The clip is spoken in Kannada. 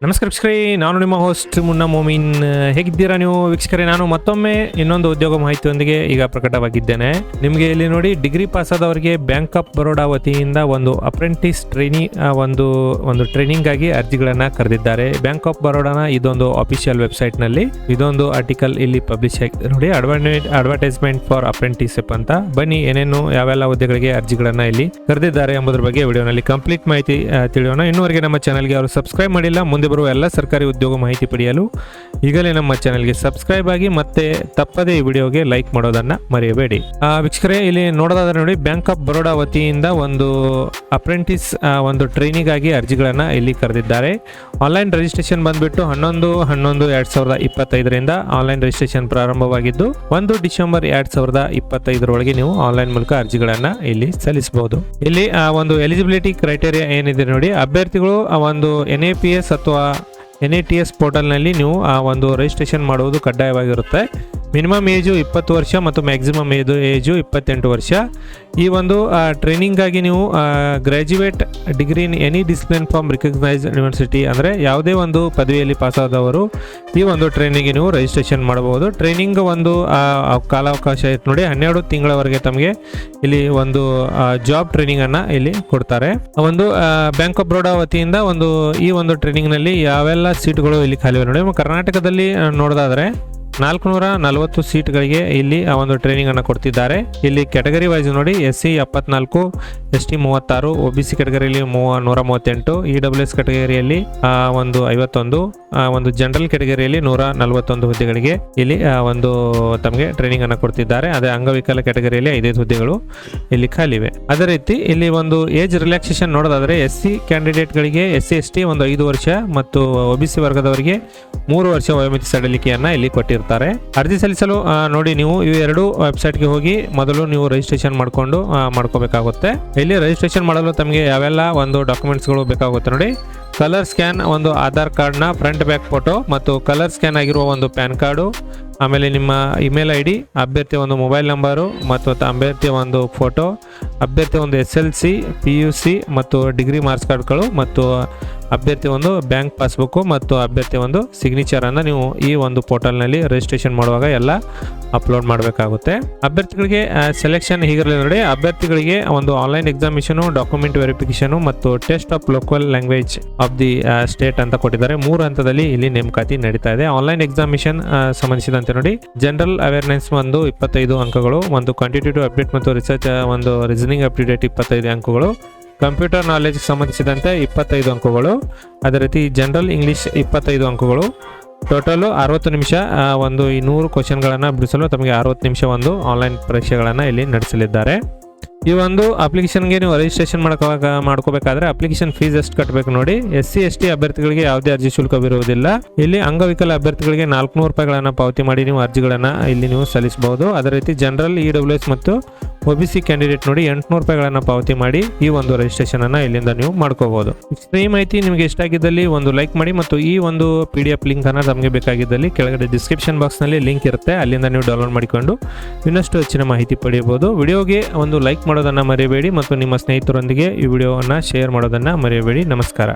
ನಮಸ್ಕಾರ ವೀಕ್ಷಕರೇ, ನಾನು ನಿಮ್ಮ ಹೋಸ್ಟ್ ಮುನ್ನಾ ಮೋಮಿನ್. ಹೇಗಿದ್ದೀರಾ ನೀವು ವೀಕ್ಷಕರೇ? ನಾನು ಮತ್ತೊಮ್ಮೆ ಇನ್ನೊಂದು ಉದ್ಯೋಗ ಮಾಹಿತಿಯೊಂದಿಗೆ ಈಗ ಪ್ರಕಟವಾಗಿದ್ದೇನೆ. ನಿಮಗೆ ಇಲ್ಲಿ ನೋಡಿ, ಡಿಗ್ರಿ ಪಾಸ್ ಆದವರಿಗೆ ಬ್ಯಾಂಕ್ ಆಫ್ ಬರೋಡಾ ವತಿಯಿಂದ ಒಂದು ಅಪ್ರೆಂಟಿಸ್ ಒಂದು ಟ್ರೈನಿಂಗ್ ಆಗಿ ಅರ್ಜಿಗಳನ್ನ ಕರೆದಿದ್ದಾರೆ. ಬ್ಯಾಂಕ್ ಆಫ್ ಬರೋಡಾನ ಇದೊಂದು ಅಫಿಷಿಯಲ್ ವೆಬ್ಸೈಟ್ ನಲ್ಲಿ ಇದೊಂದು ಆರ್ಟಿಕಲ್ ಇಲ್ಲಿ ಪಬ್ಲಿಷ್ ಆಗಿದೆ ನೋಡಿ. ಅಡ್ವರ್ಟೈಸ್ಮೆಂಟ್ ಫಾರ್ ಅಪ್ರೆಂಟಿಸ್ಶಿಪ್ ಅಂತ. ಬನ್ನಿ, ಏನೇನು ಯಾವೆಲ್ಲ ಹುದ್ದೆಗಳಿಗೆ ಅರ್ಜಿಗಳನ್ನ ಇಲ್ಲಿ ಕರೆದಿದ್ದಾರೆ ಎಂಬುದರ ಬಗ್ಗೆ ವಿಡಿಯೋನಲ್ಲಿ ಕಂಪ್ಲೀಟ್ ಮಾಹಿತಿ ತಿಳಿಯೋಣ. ಇನ್ನೂವರೆಗೆ ನಮ್ಮ ಚಾನಲ್ಗೆ ಅವರು ಸಬ್ಸ್ಕ್ರೈಬ್ ಮಾಡಿಲ್ಲ, ಮುಂದೆ ಬರುವ ಎಲ್ಲ ಸರ್ಕಾರಿ ಉದ್ಯೋಗ ಮಾಹಿತಿ ಪಡೆಯಲು ಈಗಲೇ ನಮ್ಮ ಚಾನೆಲ್ಗೆ ಸಬ್ಸ್ಕ್ರೈಬ್ ಆಗಿ ಮತ್ತೆ ತಪ್ಪದೇ ಈ ವಿಡಿಯೋಗೆ ಲೈಕ್ ಮಾಡೋದನ್ನ ಮರೆಯಬೇಡಿ. ವೀಕ್ಷಕರೇ, ಇಲ್ಲಿ ನೋಡೋದಾದ್ರೆ ನೋಡಿ, ಬ್ಯಾಂಕ್ ಆಫ್ ಬರೋಡಾ ವತಿಯಿಂದ ಒಂದು ಅಪ್ರೆಂಟಿಸ್ ಒಂದು ಟ್ರೈನಿಂಗ್ ಆಗಿ ಅರ್ಜಿಗಳನ್ನ ಇಲ್ಲಿ ಕರೆದಿದ್ದಾರೆ. ಆನ್ಲೈನ್ ರಿಜಿಸ್ಟ್ರೇಷನ್ ಬಂದ್ಬಿಟ್ಟು 11/11/2025 ಆನ್ಲೈನ್ ರಿಜಿಸ್ಟ್ರೇಷನ್ ಪ್ರಾರಂಭವಾಗಿದ್ದು 1 ಡಿಸೆಂಬರ್ 2025 ನೀವು ಆನ್ಲೈನ್ ಮೂಲಕ ಅರ್ಜಿಗಳನ್ನ ಇಲ್ಲಿ ಸಲ್ಲಿಸಬಹುದು. ಇಲ್ಲಿ ಒಂದು ಎಲಿಜಿಬಿಲಿಟಿ ಕ್ರೈಟೇರಿಯಾ ಏನಿದೆ ನೋಡಿ, ಅಭ್ಯರ್ಥಿಗಳು ಒಂದು NAPS ಅಥವಾ NATS ಪೋರ್ಟಲ್ನಲ್ಲಿ ನೀವು ಒಂದು ರಿಜಿಸ್ಟ್ರೇಷನ್ ಮಾಡುವುದು ಕಡ್ಡಾಯವಾಗಿರುತ್ತೆ. ಮಿನಿಮಮ್ ಏಜು 20 ವರ್ಷ ಮತ್ತು ಮ್ಯಾಕ್ಸಿಮಮ್ ಏಜು 28 ವರ್ಷ. ಈ ಒಂದು ಟ್ರೈನಿಂಗ್ ಆಗಿ ನೀವು graduate degree in any discipline from recognised university, ಅಂದರೆ ಯಾವುದೇ ಒಂದು ಪದವಿಯಲ್ಲಿ ಪಾಸಾದವರು ಈ ಒಂದು ಟ್ರೈನಿಂಗ್ಗೆ ನೀವು ರಿಜಿಸ್ಟ್ರೇಷನ್ ಮಾಡಬಹುದು. ಟ್ರೈನಿಂಗ್ ಒಂದು ಕಾಲಾವಕಾಶ ಇತ್ತು ನೋಡಿ, 12 ತಿಂಗಳವರೆಗೆ ತಮಗೆ ಇಲ್ಲಿ ಒಂದು ಜಾಬ್ ಟ್ರೈನಿಂಗನ್ನು ಇಲ್ಲಿ ಕೊಡ್ತಾರೆ. ಒಂದು ಬ್ಯಾಂಕ್ ಆಫ್ ಬರೋಡಾ ವತಿಯಿಂದ ಈ ಒಂದು ಟ್ರೈನಿಂಗ್ನಲ್ಲಿ ಯಾವೆಲ್ಲ ಸೀಟ್ಗಳು ಇಲ್ಲಿ ಖಾಲಿವೆ ನೋಡಿ. ಕರ್ನಾಟಕದಲ್ಲಿ ನೋಡೋದಾದರೆ 440 ಸೀಟ್ಗಳಿಗೆ ಇಲ್ಲಿ ಒಂದು ಟ್ರೈನಿಂಗ್ ಅನ್ನು ಕೊಡ್ತಿದ್ದಾರೆ. ಇಲ್ಲಿ ಕ್ಯಾಟಗರಿ ವೈಸ್ ನೋಡಿ, SC 74, ST 36, OBC ಕ್ಯಾಟಗರಿಯಲ್ಲಿ 138, EWS ಕ್ಯಾಟಗರಿಯಲ್ಲಿ 51, ಒಂದು ಜನರಲ್ ಕ್ಯಾಟಗರಿಯಲ್ಲಿ 141 ಹುದ್ದೆಗಳಿಗೆ ಇಲ್ಲಿ ತಮಗೆ ಟ್ರೈನಿಂಗ್ ಅನ್ನು ಕೊಡ್ತಿದ್ದಾರೆ. ಅದೇ ಅಂಗವಿಕಲ ಕ್ಯಾಟಗರಿಯಲ್ಲಿ 5 ಹುದ್ದೆಗಳು ಇಲ್ಲಿ ಖಾಲಿವೆ. ಅದೇ ರೀತಿ ಇಲ್ಲಿ ಒಂದು ಏಜ್ ರಿಲ್ಯಾಕ್ಸೇಷನ್ ನೋಡೋದಾದ್ರೆ, SC ಕ್ಯಾಂಡಿಡೇಟ್ಗಳಿಗೆ SC ST 5 ವರ್ಷ ಮತ್ತು OBC ವರ್ಗದವರಿಗೆ 3 ವರ್ಷ ವಯೋಮಿತಿ ಸಡಿಲಿಕೆಯನ್ನ ಇಲ್ಲಿ ಕೊಟ್ಟಿರ್ತಾರೆ. ಅರ್ಜಿ ಸಲ್ಲಿಸಲು ನೋಡಿ, ನೀವು ಈ 2 ವೆಬ್ಸೈಟ್ಗೆ ಹೋಗಿ ಮೊದಲು ನೀವು ರಿಜಿಸ್ಟ್ರೇಷನ್ ಮಾಡ್ಕೋಬೇಕಾಗುತ್ತೆ. ಇಲ್ಲಿ ರಿಜಿಸ್ಟ್ರೇಷನ್ ಮಾಡಲು ತಮಗೆ ಯಾವೆಲ್ಲ ಒಂದು ಡಾಕ್ಯುಮೆಂಟ್ಸ್ಗಳು ಬೇಕಾಗುತ್ತೆ ನೋಡಿ. ಕಲರ್ ಸ್ಕ್ಯಾನ್, ಒಂದು ಆಧಾರ್ ಕಾರ್ಡ್ನ ಫ್ರಂಟ್ ಬ್ಯಾಕ್ ಫೋಟೋ ಮತ್ತು ಕಲರ್ ಸ್ಕ್ಯಾನ್ ಆಗಿರುವ ಒಂದು ಪ್ಯಾನ್ ಕಾರ್ಡು, ಆಮೇಲೆ ನಿಮ್ಮ ಇಮೇಲ್ ID, ಅಭ್ಯರ್ಥಿಯ ಒಂದು ಮೊಬೈಲ್ ನಂಬರು ಮತ್ತು ಅಭ್ಯರ್ಥಿಯ ಒಂದು ಫೋಟೋ, ಅಭ್ಯರ್ಥಿಯ ಒಂದು SLC, PUC ಮತ್ತು ಡಿಗ್ರಿ ಮಾರ್ಕ್ಸ್ ಕಾರ್ಡ್ಗಳು ಮತ್ತು ಅಭ್ಯರ್ಥಿ ಒಂದು ಬ್ಯಾಂಕ್ ಪಾಸ್ಬುಕ್ಕು ಮತ್ತು ಅಭ್ಯರ್ಥಿ ಒಂದು ಸಿಗ್ನೇಚರನ್ನು ನೀವು ಈ ಒಂದು ಪೋರ್ಟಲ್ನಲ್ಲಿ ರಿಜಿಸ್ಟ್ರೇಷನ್ ಮಾಡುವಾಗ ಎಲ್ಲ ಅಪ್ಲೋಡ್ ಮಾಡಬೇಕಾಗುತ್ತೆ. ಅಭ್ಯರ್ಥಿಗಳಿಗೆ ಸೆಲೆಕ್ಷನ್ ಹೀಗಿರಲಿ ನೋಡಿ. ಅಭ್ಯರ್ಥಿಗಳಿಗೆ ಒಂದು ಆನ್ಲೈನ್ ಎಕ್ಸಾಮಿನೇಷನು, ಡಾಕ್ಯುಮೆಂಟ್ ವೆರಿಫಿಕೇಷನು ಮತ್ತು test of local language of the state ಅಂತ ಕೊಟ್ಟಿದ್ದಾರೆ. 3 ಹಂತದಲ್ಲಿ ಇಲ್ಲಿ ನೇಮಕಾತಿ ನಡೀತಾ ಇದೆ. ಆನ್ಲೈನ್ ಎಕ್ಸಾಮಿನೇಷನ್ ಸಂಬಂಧಿಸಿದಂತೆ ನೋಡಿ, ಜನರಲ್ ಅವೇರ್ನೆಸ್ 25 ಅಂಕಗಳು, ಒಂದು ಕ್ವಾಂಟಿಟೇಟಿವ್ ಅಪ್ಡೇಟ್ ಮತ್ತು ರಿಸರ್ಚ್ ಒಂದು ರೀಸನಿಂಗ್ ಅಪ್ಡೇಟ್ 25 ಅಂಕಗಳು, ಕಂಪ್ಯೂಟರ್ ನಾಲೆಜ್ ಸಂಬಂಧಿಸಿದಂತೆ 25 ಅಂಕಗಳು, ಅದೇ ರೀತಿ ಜನರಲ್ ಇಂಗ್ಲಿಷ್ 25 ಅಂಕಗಳು. ಟೋಟಲು 60 ನಿಮಿಷ ಒಂದು 100 ಕ್ವಶನ್ಗಳನ್ನು ಬಿಡಿಸಲು ತಮಗೆ 60 ನಿಮಿಷ ಒಂದು ಆನ್ಲೈನ್ ಪರೀಕ್ಷೆಗಳನ್ನು ಇಲ್ಲಿ ನಡೆಸಲಿದ್ದಾರೆ. ಈ ಒಂದು ಅಪ್ಲಿಕೇಶನ್ಗೆ ನೀವು ರಿಜಿಸ್ಟ್ರೇಷನ್ ಮಾಡ್ಕೋಬೇಕಾದ್ರೆ ಅಪ್ಲಿಕೇಶನ್ ಫೀಸ್ ಎಷ್ಟು ಕಟ್ಟಬೇಕು ನೋಡಿ. SC ST ಅಭ್ಯರ್ಥಿಗಳಿಗೆ ಯಾವುದೇ ಅರ್ಜಿ ಶುಲ್ಕವಿರುವುದಿಲ್ಲ. ಇಲ್ಲಿ ಅಂಗವಿಕಲ ಅಭ್ಯರ್ಥಿಗಳಿಗೆ 400 ರೂಪಾಯಿಗಳನ್ನು ಪಾವತಿ ಮಾಡಿ ನೀವು ಅರ್ಜಿಗಳನ್ನು ಇಲ್ಲಿ ನೀವು ಸಲ್ಲಿಸಬಹುದು. ಅದೇ ರೀತಿ ಜನರಲ್ EWS ಮತ್ತು OBC ಕ್ಯಾಂಡಿಡೇಟ್ ನೋಡಿ 800 ರೂಪಾಯಿಗಳನ್ನು ಪಾವತಿ ಮಾಡಿ ಈ ಒಂದು ರಿಜಿಸ್ಟ್ರೇಷನ್ ಅನ್ನ ಇಲ್ಲಿಂದ ನೀವು ಮಾಡ್ಕೋಬಹುದು. ಈ ಮಾಹಿತಿ ನಿಮಗೆ ಇಷ್ಟ ಆಗಿದ್ದಲ್ಲಿ ಒಂದು ಲೈಕ್ ಮಾಡಿ ಮತ್ತು ಈ ಒಂದು PDF ಲಿಂಕ್ ಅನ್ನ ತಮಗೆ ಬೇಕಾಗಿದ್ದಲ್ಲಿ ಕೆಳಗಡೆ ಡಿಸ್ಕ್ರಿಪ್ಷನ್ ಬಾಕ್ಸ್ ನಲ್ಲಿ ಲಿಂಕ್ ಇರುತ್ತೆ, ಅಲ್ಲಿಂದ ನೀವು ಡೌನ್ಲೋಡ್ ಮಾಡಿಕೊಂಡು ಇನ್ನಷ್ಟು ಹೆಚ್ಚಿನ ಮಾಹಿತಿ ಪಡೆಯಬಹುದು. ವಿಡಿಯೋಗೆ ಒಂದು ಲೈಕ್ ಮಾಡೋದನ್ನ ಮರೆಯಬೇಡಿ ಮತ್ತು ನಿಮ್ಮ ಸ್ನೇಹಿತರೊಂದಿಗೆ ಈ ವಿಡಿಯೋವನ್ನು ಶೇರ್ ಮಾಡೋದನ್ನ ಮರೆಯಬೇಡಿ. ನಮಸ್ಕಾರ.